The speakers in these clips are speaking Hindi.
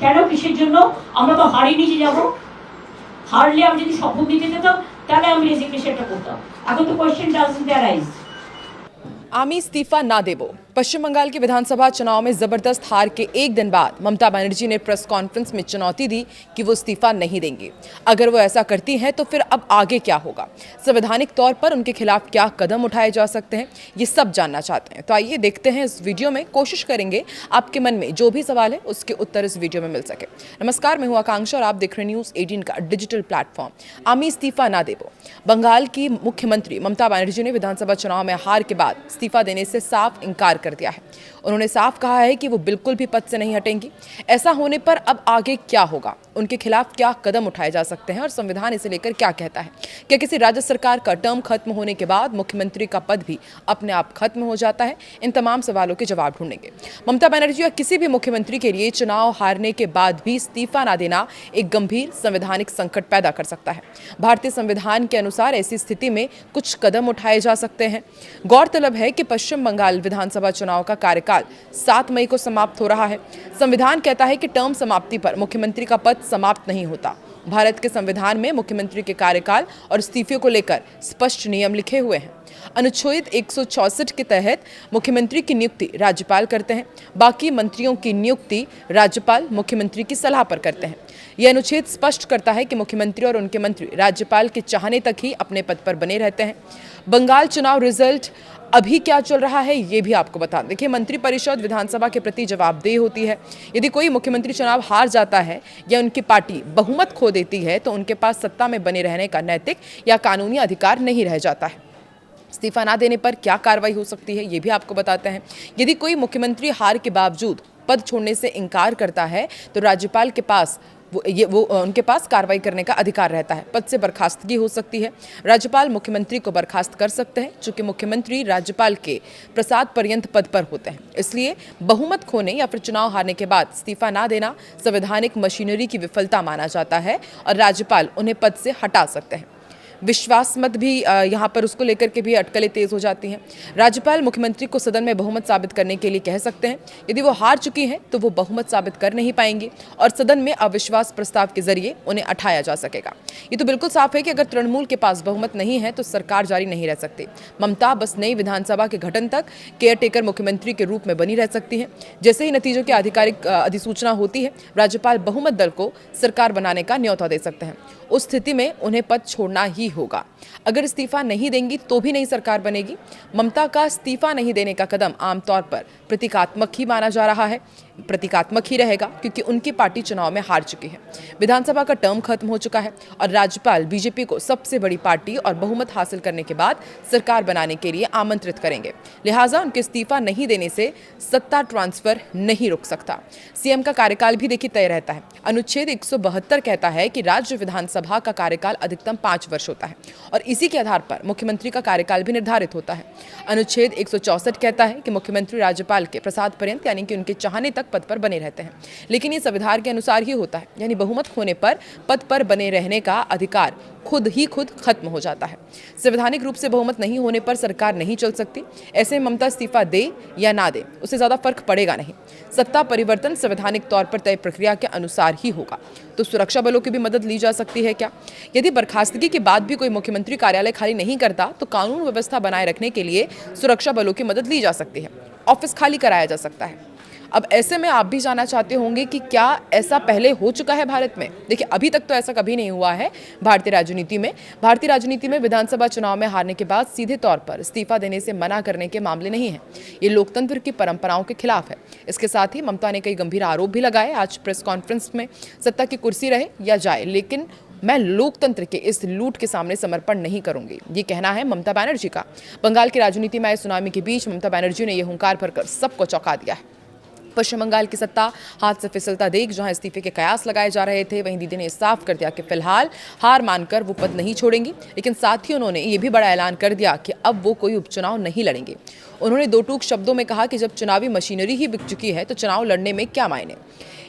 কেন কিসের জন্য? আমরা তো হারিয়ে নিচে যাব, হারলে আমি যদি শপথ দিতে যেতাম তাহলে আমি রেজিগনেশনটা করতাম। এখন তো কোয়েশ্চেন ডাজন্ট অ্যারাইজ। आमी इस्तीफा ना देबो। पश्चिम बंगाल के विधानसभा चुनाव में जबरदस्त हार के एक दिन बाद ममता बनर्जी ने प्रेस कॉन्फ्रेंस में चुनौती दी कि वो इस्तीफा नहीं देंगी। अगर वो ऐसा करती हैं तो फिर अब आगे क्या होगा, संवैधानिक तौर पर उनके खिलाफ क्या कदम उठाए जा सकते हैं, ये सब जानना चाहते हैं। तो आइए देखते हैं इस वीडियो में, कोशिश करेंगे आपके मन में जो भी सवाल है उसके उत्तर इस वीडियो में मिल सके। नमस्कार, मैं हूं आकांक्षा और आप देख रहे न्यूज़ 18 का डिजिटल प्लेटफॉर्म। आमी इस्तीफा ना देबो। बंगाल की मुख्यमंत्री ममता बनर्जी ने विधानसभा चुनाव में हार के बाद इस्तीफा देने से साफ इनकार कर दिया है। उन्होंने साफ कहा है कि वो बिल्कुल भी पद से नहीं हटेंगी। ऐसा होने पर अब आगे क्या होगा, उनके खिलाफ क्या कदम उठाए जा सकते हैं और संविधान इसे लेकर क्या कहता है। क्या किसी राज्य सरकार का टर्म खत्म होने के बाद मुख्यमंत्री का पद भी अपने आप खत्म हो जाता है? इन तमाम सवालों के जवाब ढूंढेंगे। ममता बनर्जी या किसी भी मुख्यमंत्री के लिए चुनाव हारने के बाद भी इस्तीफा ना देना एक गंभीर संवैधानिक संकट पैदा कर सकता है। भारतीय संविधान के अनुसार ऐसी स्थिति में कुछ कदम उठाए जा सकते हैं। गौरतलब है कि पश्चिम बंगाल विधानसभा चुनाव का कार्यकाल 7 मई को समाप्त हो रहा है। संविधान कहता है कि टर्म समाप्ति पर मुख्यमंत्री का पद समाप्त नहीं होता। भारत के संविधान में मुख्यमंत्री के कार्यकाल और इस्तीफे को लेकर स्पष्ट नियम लिखे हुए हैं। अनुच्छेद 164 के तहत मुख्यमंत्री की नियुक्ति राज्यपाल करते हैं, बाकी मंत्रियों की नियुक्ति राज्यपाल मुख्यमंत्री की सलाह पर करते हैं। यह अनुच्छेद स्पष्ट करता है कि मुख्यमंत्री और उनके मंत्री राज्यपाल के चाहने तक ही अपने पद पर बने रहते हैं। बंगाल चुनाव रिजल्ट अभी क्या चल रहा है ये भी आपको बता दें। देखिए, मंत्रिपरिषद विधानसभा के प्रति जवाबदेह होती है। यदि कोई मुख्यमंत्री चुनाव हार जाता है या उनकी पार्टी बहुमत खो देती है तो उनके पास सत्ता में बने रहने का नैतिक या कानूनी अधिकार नहीं रह जाता है। इस्तीफा ना देने पर क्या कार्रवाई हो सकती है ये भी आपको बताते हैं। यदि कोई मुख्यमंत्री हार के बावजूद पद छोड़ने से इनकार करता है तो राज्यपाल के पास उनके पास कार्रवाई करने का अधिकार रहता है। पद से बर्खास्तगी हो सकती है। राज्यपाल मुख्यमंत्री को बर्खास्त कर सकते हैं, चूंकि मुख्यमंत्री राज्यपाल के प्रसाद पर्यंत पद पर होते हैं। इसलिए बहुमत खोने या फिर चुनाव हारने के बाद इस्तीफा ना देना संवैधानिक मशीनरी की विफलता माना जाता है और राज्यपाल उन्हें पद से हटा सकते हैं। विश्वास मत भी यहाँ पर उसको लेकर के भी अटकलें तेज हो जाती हैं। राज्यपाल मुख्यमंत्री को सदन में बहुमत साबित करने के लिए कह सकते हैं। यदि वो हार चुकी हैं तो वो बहुमत साबित कर नहीं पाएंगी और सदन में अविश्वास प्रस्ताव के जरिए उन्हें उठाया जा सकेगा। ये तो बिल्कुल साफ है कि अगर तृणमूल के पास बहुमत नहीं है तो सरकार जारी नहीं रह सकती। ममता बस नई विधानसभा के गठन तक केयरटेकर मुख्यमंत्री के रूप में बनी रह सकती हैं। जैसे ही नतीजों की आधिकारिक अधिसूचना होती है, राज्यपाल बहुमत दल को सरकार बनाने का न्योता दे सकते हैं। उस स्थिति में उन्हें पद छोड़ना ही होगा। अगर इस्तीफा नहीं देंगी तो भी नई सरकार बनेगी। ममता का इस्तीफा नहीं देने का कदम आमतौर पर प्रतीकात्मक ही माना जा रहा है, प्रतीकात्मक ही रहेगा, क्योंकि उनकी पार्टी चुनाव में हार चुकी है। विधानसभा का टर्म खत्म हो चुका है और राज्यपाल बीजेपी को सबसे बड़ी पार्टी और बहुमत हासिल करने के बाद सरकार बनाने के लिए आमंत्रित करेंगे। लिहाजा उनके इस्तीफा नहीं देने से सत्ता ट्रांसफर नहीं रुक सकता। सीएम का कार्यकाल भी देखिए तय रहता है। अनुच्छेद 172 कहता है कि राज्य विधानसभा का कार्यकाल अधिकतम 5 वर्ष होता है और इसी के आधार पर मुख्यमंत्री का कार्यकाल भी निर्धारित होता है। अनुच्छेद 164 कहता है कि मुख्यमंत्री राज्यपाल के प्रसाद पर्यंत यानी कि उनके चाहने तक पद पर बने रहते हैं, लेकिन ये संविधान के अनुसार ही होता है, यानी बहुमत खोने पर पद पर बने रहने का अधिकार खुद खत्म हो जाता है। संवैधानिक रूप से बहुमत नहीं होने पर सरकार नहीं चल सकती। ऐसे में ममता इस्तीफा दे या ना दे उससे ज्यादा फर्क पड़ेगा नहीं। सत्ता परिवर्तन संवैधानिक तौर पर तय प्रक्रिया के अनुसार ही होगा। तो सुरक्षा बलों की भी मदद ली जा सकती है क्या? यदि बर्खास्तगी के बाद भी कोई मुख्यमंत्री कार्यालय खाली नहीं करता तो कानून व्यवस्था बनाए रखने के लिए सुरक्षा बलों की मदद ली जा सकती है। ऑफिस खाली कराया जा सकता है। अब ऐसे में आप भी जानना चाहते होंगे कि क्या ऐसा पहले हो चुका है भारत में? देखिए, अभी तक तो ऐसा कभी नहीं हुआ है भारतीय राजनीति में। भारतीय राजनीति में विधानसभा चुनाव में हारने के बाद सीधे तौर पर इस्तीफा देने से मना करने के मामले नहीं हैं। ये लोकतंत्र की परंपराओं के खिलाफ है। इसके साथ ही ममता ने कई गंभीर आरोप भी लगाए आज प्रेस कॉन्फ्रेंस में। सत्ता की कुर्सी रहे या जाए, लेकिन मैं लोकतंत्र के इस लूट के सामने समर्पण नहीं करूंगी, ये कहना है ममता बनर्जी का। बंगाल की राजनीति में आए सुनामी के बीच ममता बनर्जी ने यह हुंकार भरकर सबको चौंका दिया है। पश्चिम बंगाल की सत्ता हाथ से फिसलता देख जहां इस्तीफे के कयास लगाए जा रहे थे, वहीं दीदी ने साफ कर दिया कि फिलहाल हार मानकर वो पद नहीं छोड़ेंगी। लेकिन साथ ही उन्होंने ये भी बड़ा ऐलान कर दिया कि अब वो कोई उपचुनाव नहीं लड़ेंगे। उन्होंने दो टूक शब्दों में कहा कि जब चुनावी मशीनरी ही बिक चुकी है तो चुनाव लड़ने में क्या मायने।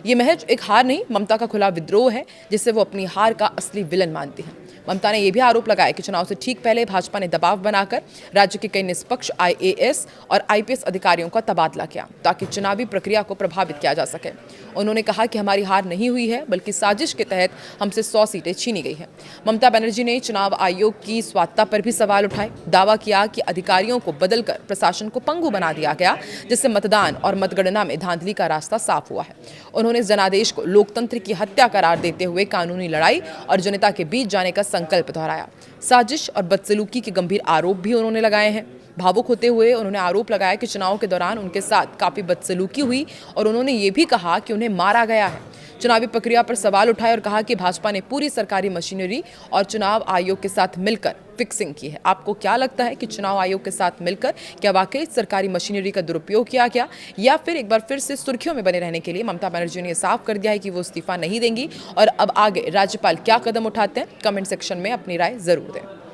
ये महज एक हार नहीं, ममता का खुला विद्रोह है जिससे वो अपनी हार का असली विलन मानती हैं। ममता ने यह भी आरोप लगाया कि चुनाव से ठीक पहले भाजपा ने दबाव बनाकर राज्य के कई निष्पक्ष IAS और IPS अधिकारियों का तबादला किया ताकि चुनावी प्रक्रिया को प्रभावित किया जा सके। उन्होंने कहा कि हमारी हार नहीं हुई है बल्कि साजिश के तहत हमसे 100 सीटें छीनी गई है। ममता बनर्जी ने चुनाव आयोग की स्वायत्तता पर भी सवाल उठाए। दावा किया कि अधिकारियों को बदलकर प्रशासन को पंगु बना दिया गया, जिससे मतदान और मतगणना में धांधली का रास्ता साफ हुआ है। उन्होंने जनादेश को लोकतंत्र की हत्या करार देते हुए कानूनी लड़ाई और जनता के बीच जाने का संकल्प दोहराया। साजिश और बदसलूकी के गंभीर आरोप भी उन्होंने लगाए हैं। भावुक होते हुए उन्होंने आरोप लगाया कि चुनाव के दौरान उनके साथ काफी बदसलूकी हुई और उन्होंने ये भी कहा कि उन्हें मारा गया है। चुनावी प्रक्रिया पर सवाल उठाए और कहा कि भाजपा ने पूरी सरकारी मशीनरी और चुनाव आयोग के साथ मिलकर फिक्सिंग की है। आपको क्या लगता है कि चुनाव आयोग के साथ मिलकर क्या वाकई सरकारी मशीनरी का दुरुपयोग किया गया, या फिर एक बार फिर से सुर्खियों में बने रहने के लिए ममता बनर्जी ने साफ कर दिया है कि वो इस्तीफा नहीं देंगी? और अब आगे राज्यपाल क्या कदम उठाते हैं, कमेंट सेक्शन में अपनी राय जरूर दें।